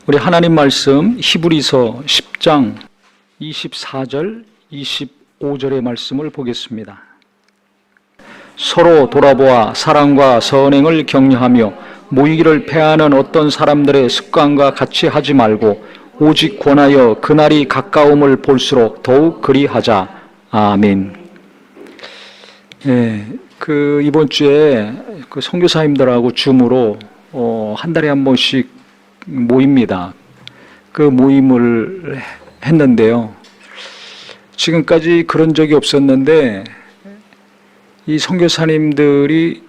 우리 하나님 말씀 히브리서 10장 24절 25절의 말씀을 보겠습니다. 서로 돌아보아 사랑과 선행을 격려하며 모이기를 패하는 어떤 사람들의 습관과 같이 하지 말고 오직 권하여 그날이 가까움을 볼수록 더욱 그리하자. 아멘. 이번 주에 선교사님들하고 줌으로 한 달에 한 번씩 모입니다. 그 모임을 했는데요. 지금까지 그런 적이 없었는데 이 선교사님들이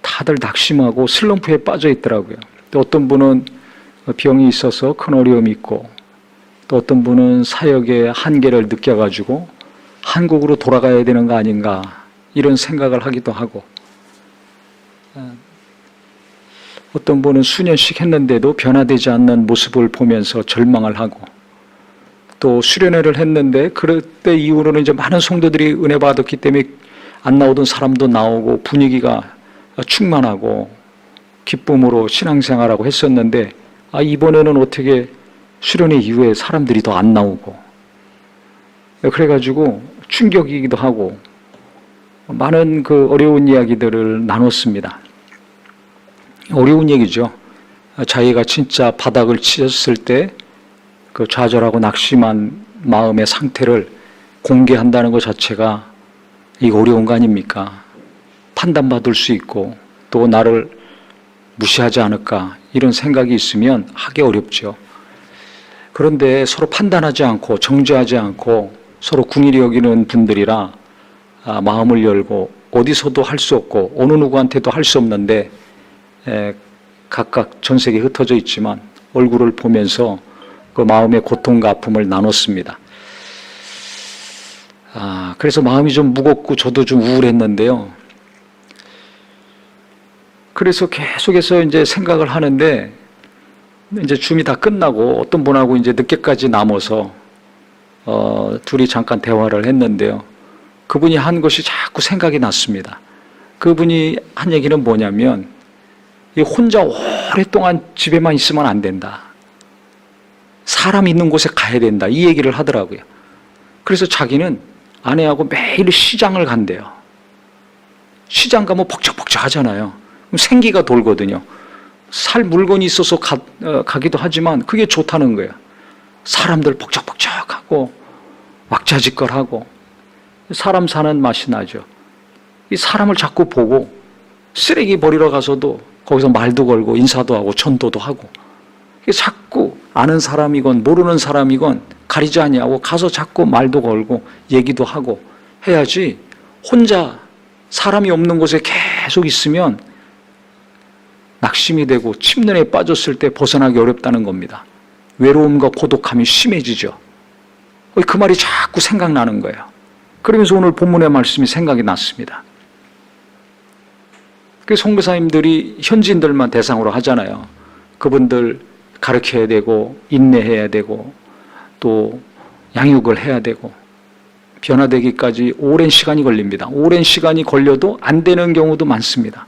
다들 낙심하고 슬럼프에 빠져 있더라고요. 또 어떤 분은 병이 있어서 큰 어려움이 있고, 또 어떤 분은 사역의 한계를 느껴가지고 한국으로 돌아가야 되는 거 아닌가 이런 생각을 하기도 하고, 어떤 분은 수년씩 했는데도 변화되지 않는 모습을 보면서 절망을 하고, 또 수련회를 했는데 그때 이후로는 이제 많은 성도들이 은혜 받았기 때문에 안 나오던 사람도 나오고 분위기가 충만하고 기쁨으로 신앙생활하고 했었는데, 이번에는 어떻게 수련회 이후에 사람들이 더 안 나오고, 그래가지고 충격이기도 하고 많은 그 어려운 이야기들을 나눴습니다. 어려운 얘기죠. 자기가 진짜 바닥을 치셨을 때 그 좌절하고 낙심한 마음의 상태를 공개한다는 것 자체가 이거 어려운 거 아닙니까? 판단받을 수 있고 또 나를 무시하지 않을까 이런 생각이 있으면 하기 어렵죠. 그런데 서로 판단하지 않고 정죄하지 않고 서로 궁일이 여기는 분들이라 마음을 열고 어디서도 할 수 없고 어느 누구한테도 할 수 없는데 각각 전 세계에 흩어져 있지만 얼굴을 보면서 그 마음의 고통과 아픔을 나눴습니다. 그래서 마음이 좀 무겁고 저도 좀 우울했는데요. 그래서 계속해서 이제 생각을 하는데, 이제 줌이 다 끝나고 어떤 분하고 이제 늦게까지 남아서 둘이 잠깐 대화를 했는데요. 그분이 한 것이 자꾸 생각이 났습니다. 그분이 한 얘기는 뭐냐면, 혼자 오랫동안 집에만 있으면 안 된다. 사람 있는 곳에 가야 된다. 이 얘기를 하더라고요. 그래서 자기는 아내하고 매일 시장을 간대요. 시장 가면 벅적벅적 하잖아요. 그럼 생기가 돌거든요. 살 물건이 있어서 가기도 하지만 그게 좋다는 거예요. 사람들 벅적벅적하고 왁자지껄하고 사람 사는 맛이 나죠. 이 사람을 자꾸 보고 쓰레기 버리러 가서도 거기서 말도 걸고 인사도 하고 전도도 하고, 자꾸 아는 사람이건 모르는 사람이건 가리지 아니하고 가서 자꾸 말도 걸고 얘기도 하고 해야지, 혼자 사람이 없는 곳에 계속 있으면 낙심이 되고 침륜에 빠졌을 때 벗어나기 어렵다는 겁니다. 외로움과 고독함이 심해지죠. 그 말이 자꾸 생각나는 거예요. 그러면서 오늘 본문의 말씀이 생각이 났습니다. 그 선교사님들이 현지인들만 대상으로 하잖아요. 그분들 가르쳐야 되고 인내해야 되고 또 양육을 해야 되고 변화되기까지 오랜 시간이 걸립니다. 오랜 시간이 걸려도 안 되는 경우도 많습니다.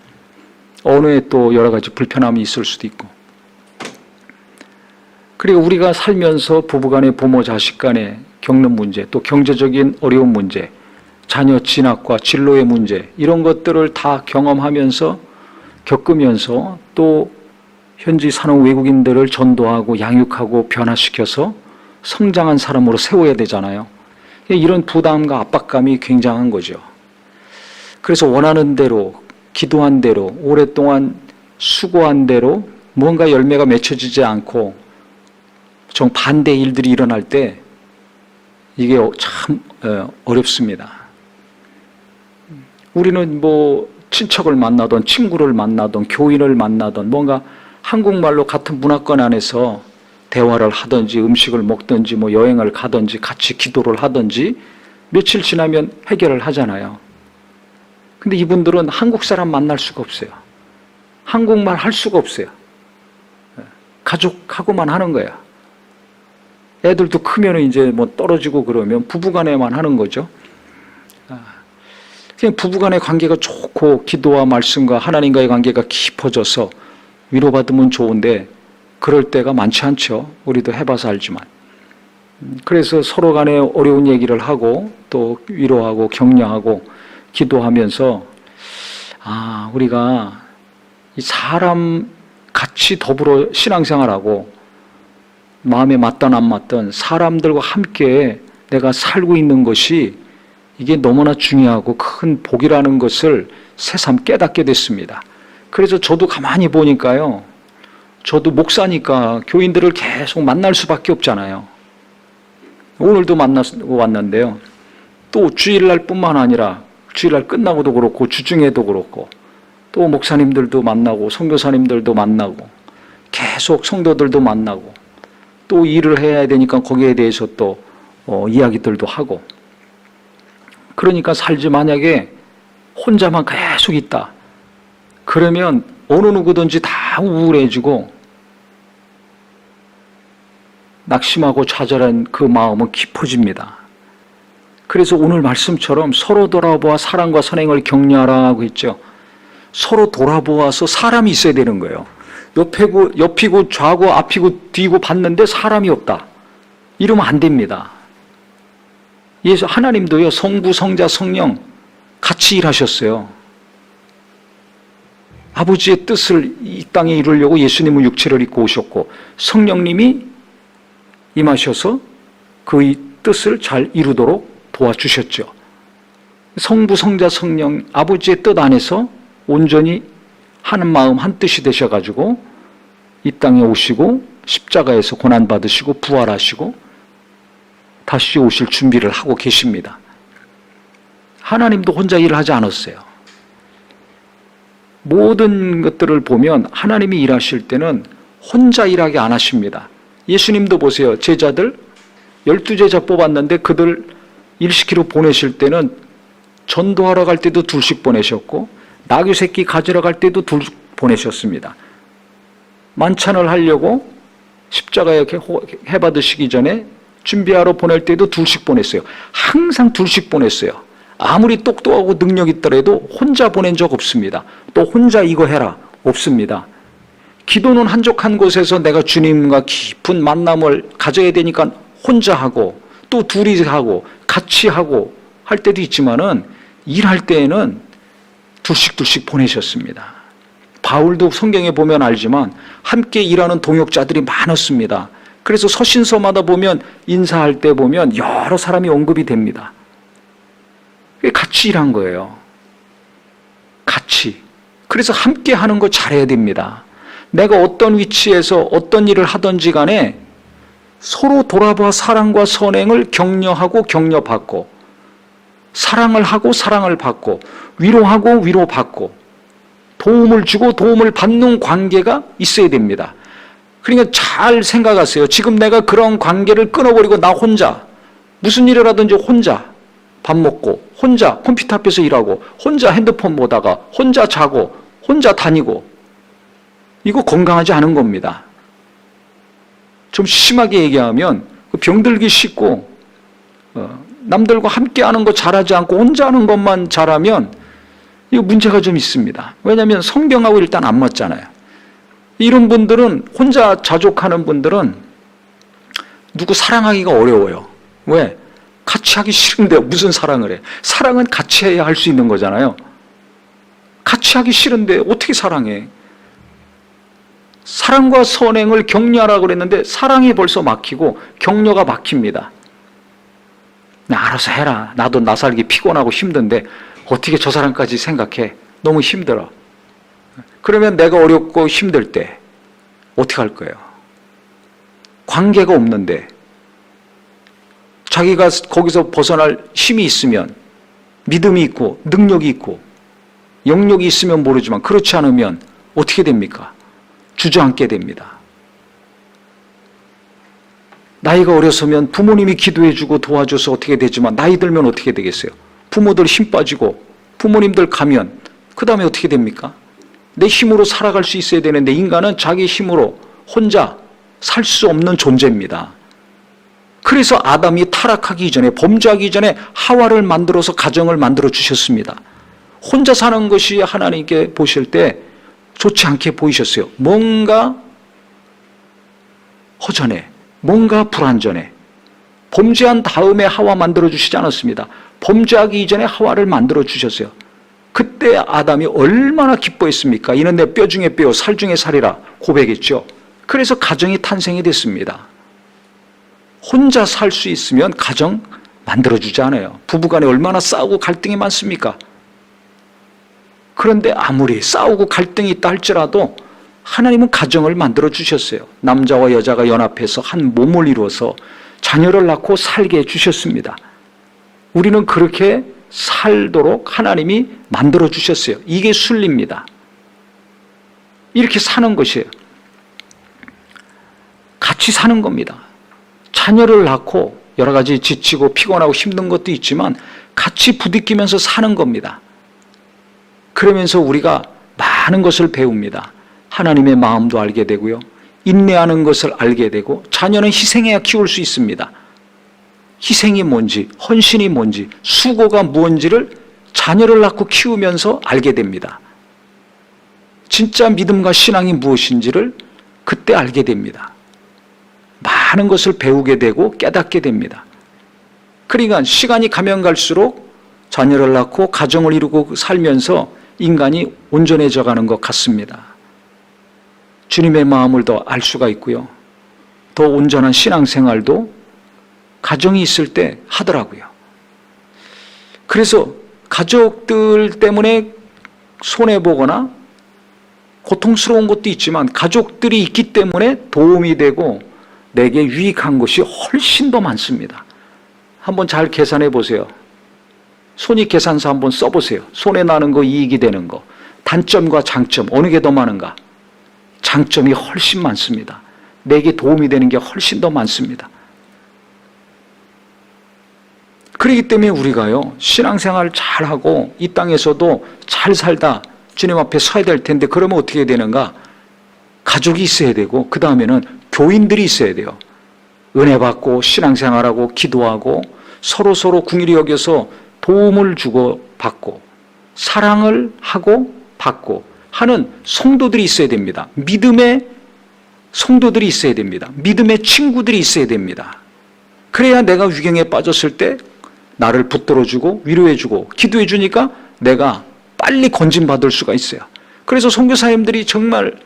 언어에 또 여러 가지 불편함이 있을 수도 있고, 그리고 우리가 살면서 부부간에 부모 자식 간에 겪는 문제, 또 경제적인 어려운 문제, 자녀 진학과 진로의 문제, 이런 것들을 다 경험하면서 겪으면서 또 현지 사는 외국인들을 전도하고 양육하고 변화시켜서 성장한 사람으로 세워야 되잖아요. 이런 부담과 압박감이 굉장한 거죠. 그래서 원하는 대로, 기도한 대로, 오랫동안 수고한 대로 무언가 열매가 맺혀지지 않고 정반대의 일들이 일어날 때 이게 참 어렵습니다. 우리는 친척을 만나던 친구를 만나던 교인을 만나던 뭔가 한국말로 같은 문화권 안에서 대화를 하든지 음식을 먹든지 여행을 가든지 같이 기도를 하든지 며칠 지나면 해결을 하잖아요. 근데 이분들은 한국 사람 만날 수가 없어요. 한국말 할 수가 없어요. 가족하고만 하는 거예요. 애들도 크면 이제 떨어지고 그러면 부부간에만 하는 거죠. 그냥 부부간의 관계가 좋고 기도와 말씀과 하나님과의 관계가 깊어져서 위로받으면 좋은데 그럴 때가 많지 않죠. 우리도 해봐서 알지만. 그래서 서로 간에 어려운 얘기를 하고 또 위로하고 격려하고 기도하면서 우리가 이 사람 같이 더불어 신앙생활하고 마음에 맞든 안 맞든 사람들과 함께 내가 살고 있는 것이 이게 너무나 중요하고 큰 복이라는 것을 새삼 깨닫게 됐습니다. 그래서 저도 가만히 보니까요. 저도 목사니까 교인들을 계속 만날 수밖에 없잖아요. 오늘도 만나고 왔는데요. 또 주일날 뿐만 아니라 주일날 끝나고도 그렇고 주중에도 그렇고 또 목사님들도 만나고 선교사님들도 만나고 계속 성도들도 만나고 또 일을 해야 되니까 거기에 대해서 또 이야기들도 하고 그러니까 살지 만약에 혼자만 계속 있다. 그러면 어느 누구든지 다 우울해지고 낙심하고 좌절한 그 마음은 깊어집니다. 그래서 오늘 말씀처럼 서로 돌아보아 사랑과 선행을 격려하라 하고 있죠. 서로 돌아보아서 사람이 있어야 되는 거예요. 옆이고 좌고 앞이고 뒤고 봤는데 사람이 없다. 이러면 안 됩니다. 예수 하나님도요. 성부, 성자, 성령 같이 일하셨어요. 아버지의 뜻을 이 땅에 이루려고 예수님은 육체를 입고 오셨고 성령님이 임하셔서 그 뜻을 잘 이루도록 도와주셨죠. 성부, 성자, 성령 아버지의 뜻 안에서 온전히 하는 마음 한 뜻이 되셔가지고 이 땅에 오시고 십자가에서 고난받으시고 부활하시고 다시 오실 준비를 하고 계십니다. 하나님도 혼자 일을 하지 않았어요. 모든 것들을 보면 하나님이 일하실 때는 혼자 일하게 안 하십니다. 예수님도 보세요. 제자들 12제자 뽑았는데 그들 일시키로 보내실 때는 전도하러 갈 때도 둘씩 보내셨고 나귀 새끼 가지러 갈 때도 둘 보내셨습니다. 만찬을 하려고 십자가에 해받으시기 전에 준비하러 보낼 때도 둘씩 보냈어요. 항상 둘씩 보냈어요. 아무리 똑똑하고 능력 있더라도 혼자 보낸 적 없습니다. 또 혼자 이거 해라 없습니다. 기도는 한적한 곳에서 내가 주님과 깊은 만남을 가져야 되니까 혼자 하고 또 둘이 하고 같이 하고 할 때도 있지만은 일할 때에는 둘씩 보내셨습니다. 바울도 성경에 보면 알지만 함께 일하는 동역자들이 많았습니다. 그래서 서신서마다 보면 인사할 때 보면 여러 사람이 언급이 됩니다. 같이 일한 거예요. 같이. 그래서 함께 하는 거 잘해야 됩니다. 내가 어떤 위치에서 어떤 일을 하든지 간에 서로 돌아봐 사랑과 선행을 격려하고 격려받고 사랑을 하고 사랑을 받고 위로하고 위로받고 도움을 주고 도움을 받는 관계가 있어야 됩니다. 그러니까 잘 생각하세요. 지금 내가 그런 관계를 끊어버리고 나 혼자 무슨 일을 하든지 혼자 밥 먹고 혼자 컴퓨터 앞에서 일하고 혼자 핸드폰 보다가 혼자 자고 혼자 다니고 이거 건강하지 않은 겁니다. 좀 심하게 얘기하면 병들기 쉽고 남들과 함께하는 거 잘하지 않고 혼자 하는 것만 잘하면 이거 문제가 좀 있습니다. 왜냐하면 성경하고 일단 안 맞잖아요. 이런 분들은 혼자 자족하는 분들은 누구 사랑하기가 어려워요. 왜? 같이 하기 싫은데 무슨 사랑을 해? 사랑은 같이 해야 할 수 있는 거잖아요. 같이 하기 싫은데 어떻게 사랑해? 사랑과 선행을 격려하라고 그랬는데 사랑이 벌써 막히고 격려가 막힙니다. 알아서 해라. 나도 나 살기 피곤하고 힘든데 어떻게 저 사람까지 생각해? 너무 힘들어. 그러면 내가 어렵고 힘들 때 어떻게 할 거예요? 관계가 없는데 자기가 거기서 벗어날 힘이 있으면 믿음이 있고 능력이 있고 영역이 있으면 모르지만 그렇지 않으면 어떻게 됩니까? 주저앉게 됩니다. 나이가 어려서면 부모님이 기도해주고 도와줘서 어떻게 되지만 나이 들면 어떻게 되겠어요? 부모들 힘 빠지고 부모님들 가면 그 다음에 어떻게 됩니까? 내 힘으로 살아갈 수 있어야 되는데 인간은 자기 힘으로 혼자 살 수 없는 존재입니다. 그래서 아담이 타락하기 전에 범죄하기 전에 하와를 만들어서 가정을 만들어 주셨습니다. 혼자 사는 것이 하나님께 보실 때 좋지 않게 보이셨어요. 뭔가 허전해. 뭔가 불완전해. 범죄한 다음에 하와 만들어주시지 않았습니다. 범죄하기 이전에 하와를 만들어주셨어요. 그때 아담이 얼마나 기뻐했습니까? 이는 내 뼈 중에 뼈, 살 중에 살이라 고백했죠. 그래서 가정이 탄생이 됐습니다. 혼자 살 수 있으면 가정 만들어주지 않아요. 부부간에 얼마나 싸우고 갈등이 많습니까? 그런데 아무리 싸우고 갈등이 있다 할지라도 하나님은 가정을 만들어주셨어요. 남자와 여자가 연합해서 한 몸을 이루어서 자녀를 낳고 살게 해주셨습니다. 우리는 그렇게 살도록 하나님이 만들어주셨어요. 이게 순리입니다. 이렇게 사는 것이에요. 같이 사는 겁니다. 자녀를 낳고 여러 가지 지치고 피곤하고 힘든 것도 있지만 같이 부딪히면서 사는 겁니다. 그러면서 우리가 많은 것을 배웁니다. 하나님의 마음도 알게 되고요. 인내하는 것을 알게 되고 자녀는 희생해야 키울 수 있습니다. 희생이 뭔지, 헌신이 뭔지, 수고가 무엇인지를 자녀를 낳고 키우면서 알게 됩니다. 진짜 믿음과 신앙이 무엇인지를 그때 알게 됩니다. 많은 것을 배우게 되고 깨닫게 됩니다. 그러니까 시간이 가면 갈수록 자녀를 낳고 가정을 이루고 살면서 인간이 온전해져 가는 것 같습니다. 주님의 마음을 더 알 수가 있고요. 더 온전한 신앙생활도 가정이 있을 때 하더라고요. 그래서 가족들 때문에 손해보거나 고통스러운 것도 있지만 가족들이 있기 때문에 도움이 되고 내게 유익한 것이 훨씬 더 많습니다. 한번 잘 계산해 보세요. 손익계산서 한번 써보세요. 손해나는 거, 이익이 되는 거. 단점과 장점, 어느 게 더 많은가? 장점이 훨씬 많습니다. 내게 도움이 되는 게 훨씬 더 많습니다. 그렇기 때문에 우리가요, 신앙생활 잘하고 이 땅에서도 잘 살다 주님 앞에 서야 될 텐데 그러면 어떻게 되는가? 가족이 있어야 되고 그 다음에는 교인들이 있어야 돼요. 은혜 받고 신앙생활하고 기도하고 서로 궁일이 여겨서 도움을 주고 받고 사랑을 하고 받고 하는 성도들이 있어야 됩니다. 믿음의 성도들이 있어야 됩니다. 믿음의 친구들이 있어야 됩니다. 그래야 내가 위경에 빠졌을 때 나를 붙들어주고 위로해주고 기도해주니까 내가 빨리 건진받을 수가 있어요. 그래서 선교사님들이 정말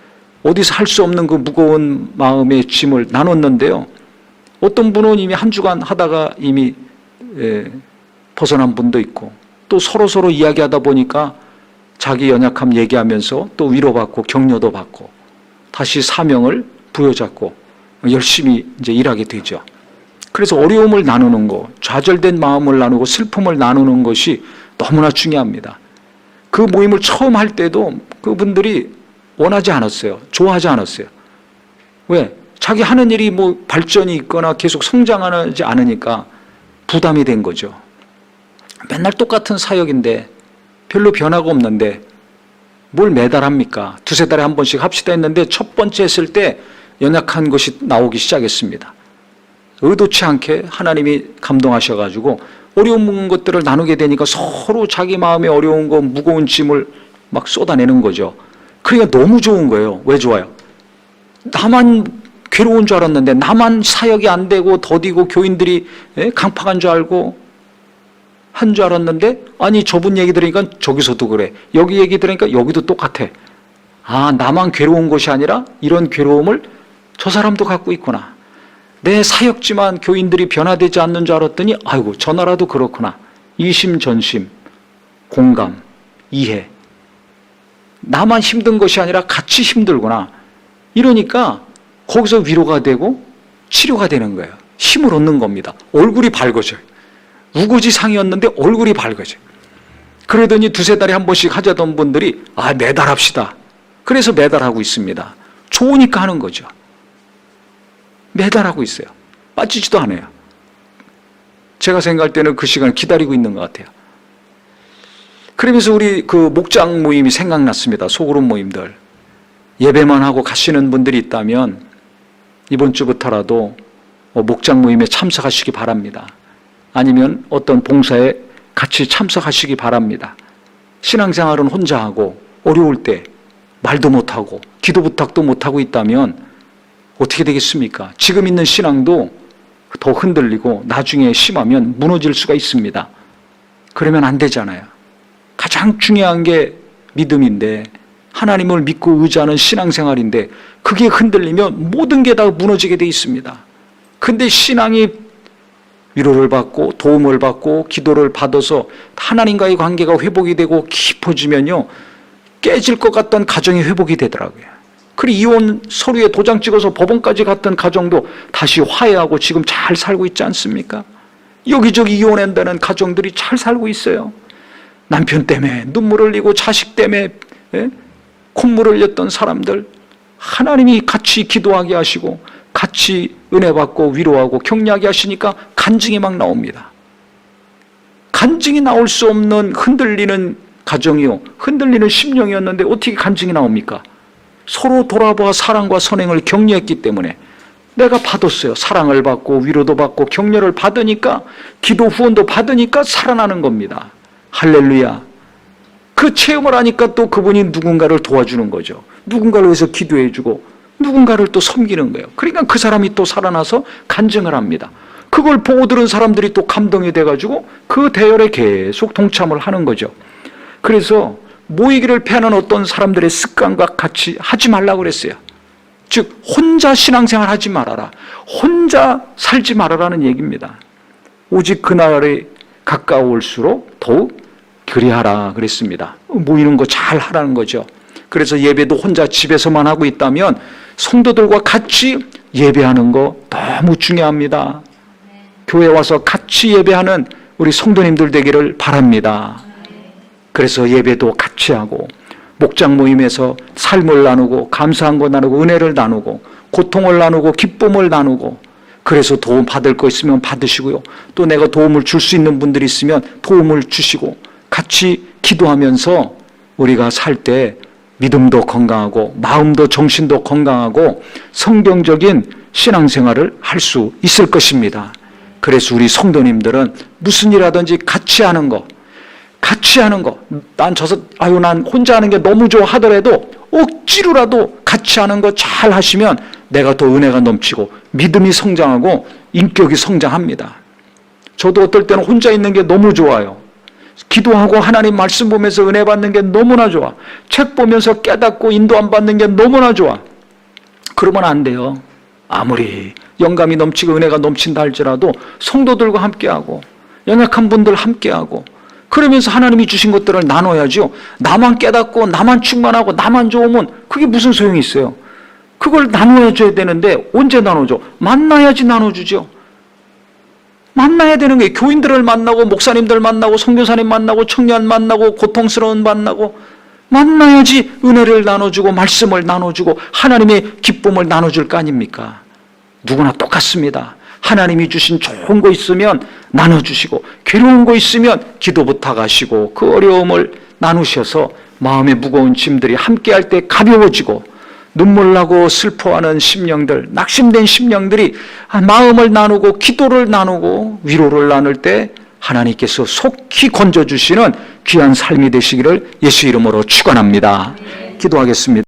어디서 할 수 없는 그 무거운 마음의 짐을 나눴는데요. 어떤 분은 이미 한 주간 하다가 이미 벗어난 분도 있고 또 서로 이야기하다 보니까 자기 연약함 얘기하면서 또 위로받고 격려도 받고 다시 사명을 부여잡고 열심히 이제 일하게 되죠. 그래서 어려움을 나누는 거, 좌절된 마음을 나누고 슬픔을 나누는 것이 너무나 중요합니다. 그 모임을 처음 할 때도 그분들이 원하지 않았어요. 좋아하지 않았어요. 왜? 자기 하는 일이 뭐 발전이 있거나 계속 성장하지 않으니까 부담이 된 거죠. 맨날 똑같은 사역인데 별로 변화가 없는데 뭘 매달 합니까? 두세 달에 한 번씩 합시다 했는데 첫 번째 했을 때 연약한 것이 나오기 시작했습니다. 의도치 않게 하나님이 감동하셔가지고 어려운 것들을 나누게 되니까 서로 자기 마음에 어려운 거 무거운 짐을 막 쏟아내는 거죠. 그러니까 너무 좋은 거예요. 왜 좋아요? 나만 괴로운 줄 알았는데 나만 사역이 안 되고 더디고 교인들이 강팍한 줄 알고 한 줄 알았는데 아니 저분 얘기 들으니까 저기서도 그래. 여기 얘기 들으니까 여기도 똑같아. 아, 나만 괴로운 것이 아니라 이런 괴로움을 저 사람도 갖고 있구나. 내 사역지만 교인들이 변화되지 않는 줄 알았더니 아이고 저 나라도 그렇구나. 이심전심, 공감, 이해. 나만 힘든 것이 아니라 같이 힘들구나. 이러니까 거기서 위로가 되고 치료가 되는 거예요. 힘을 얻는 겁니다. 얼굴이 밝아져요. 우거지상이었는데 얼굴이 밝아져요. 그러더니 두세 달에 한 번씩 하자던 분들이 매달 합시다. 그래서 매달 하고 있습니다. 좋으니까 하는 거죠. 매달 하고 있어요. 빠지지도 않아요. 제가 생각할 때는 그 시간을 기다리고 있는 것 같아요. 그러면서 우리 그 목장 모임이 생각났습니다. 소그룹 모임들. 예배만 하고 가시는 분들이 있다면 이번 주부터라도 목장 모임에 참석하시기 바랍니다. 아니면 어떤 봉사에 같이 참석하시기 바랍니다. 신앙생활은 혼자 하고 어려울 때 말도 못하고 기도 부탁도 못하고 있다면 어떻게 되겠습니까? 지금 있는 신앙도 더 흔들리고 나중에 심하면 무너질 수가 있습니다. 그러면 안 되잖아요. 가장 중요한 게 믿음인데, 하나님을 믿고 의지하는 신앙생활인데, 그게 흔들리면 모든 게 다 무너지게 돼 있습니다. 근데 신앙이 위로를 받고 도움을 받고 기도를 받아서 하나님과의 관계가 회복이 되고 깊어지면요, 깨질 것 같던 가정이 회복이 되더라고요. 그리고 이혼 서류에 도장 찍어서 법원까지 갔던 가정도 다시 화해하고 지금 잘 살고 있지 않습니까? 여기저기 이혼한다는 가정들이 잘 살고 있어요. 남편 때문에 눈물을 흘리고 자식 때문에 콧물을 흘렸던 사람들, 하나님이 같이 기도하게 하시고 같이 은혜 받고 위로하고 격려하게 하시니까 간증이 막 나옵니다. 간증이 나올 수 없는 흔들리는 가정이요, 흔들리는 심령이었는데 어떻게 간증이 나옵니까? 서로 돌아봐 사랑과 선행을 격려했기 때문에 내가 받았어요. 사랑을 받고 위로도 받고 격려를 받으니까, 기도 후원도 받으니까 살아나는 겁니다. 할렐루야. 그 체험을 하니까 또 그분이 누군가를 도와주는 거죠. 누군가를 위해서 기도해주고 누군가를 또 섬기는 거예요. 그러니까 그 사람이 또 살아나서 간증을 합니다. 그걸 보고 들은 사람들이 또 감동이 돼가지고 그 대열에 계속 동참을 하는 거죠. 그래서 모이기를 패하는 어떤 사람들의 습관과 같이 하지 말라고 그랬어요. 즉 혼자 신앙생활 하지 말아라, 혼자 살지 말아라는 얘기입니다. 오직 그날에 가까울수록 더욱 그리하라 그랬습니다. 모이는 거 잘 하라는 거죠. 그래서 예배도 혼자 집에서만 하고 있다면 성도들과 같이 예배하는 거 너무 중요합니다. 교회 와서 같이 예배하는 우리 성도님들 되기를 바랍니다. 그래서 예배도 같이 하고, 목장 모임에서 삶을 나누고 감사한 거 나누고 은혜를 나누고 고통을 나누고 기쁨을 나누고, 그래서 도움 받을 거 있으면 받으시고요, 또 내가 도움을 줄 수 있는 분들이 있으면 도움을 주시고, 같이 기도하면서 우리가 살 때 믿음도 건강하고 마음도 정신도 건강하고 성경적인 신앙생활을 할 수 있을 것입니다. 그래서 우리 성도님들은 무슨 일 하든지 같이 하는 거, 난 혼자 하는 게 너무 좋아 하더라도 억지로라도 같이 하는 거 잘 하시면 내가 더 은혜가 넘치고 믿음이 성장하고 인격이 성장합니다. 저도 어떨 때는 혼자 있는 게 너무 좋아요. 기도하고 하나님 말씀 보면서 은혜 받는 게 너무나 좋아. 책 보면서 깨닫고 인도함 받는 게 너무나 좋아. 그러면 안 돼요. 아무리 영감이 넘치고 은혜가 넘친다 할지라도 성도들과 함께하고 연약한 분들 함께하고 그러면서 하나님이 주신 것들을 나눠야죠. 나만 깨닫고 나만 충만하고 나만 좋으면 그게 무슨 소용이 있어요. 그걸 나눠야 줘야 되는데 언제 나눠줘? 만나야지 나눠주죠. 만나야 되는 거예요. 교인들을 만나고 목사님들 만나고 선교사님 만나고 청년 만나고 고통스러운 만나고 만나야지 은혜를 나눠주고 말씀을 나눠주고 하나님의 기쁨을 나눠줄 거 아닙니까? 누구나 똑같습니다. 하나님이 주신 좋은 거 있으면 나눠주시고 괴로운 거 있으면 기도 부탁하시고 그 어려움을 나누셔서 마음의 무거운 짐들이 함께할 때 가벼워지고 눈물 나고 슬퍼하는 심령들, 낙심된 심령들이 마음을 나누고 기도를 나누고 위로를 나눌 때 하나님께서 속히 건져주시는 귀한 삶이 되시기를 예수 이름으로 축원합니다. 기도하겠습니다.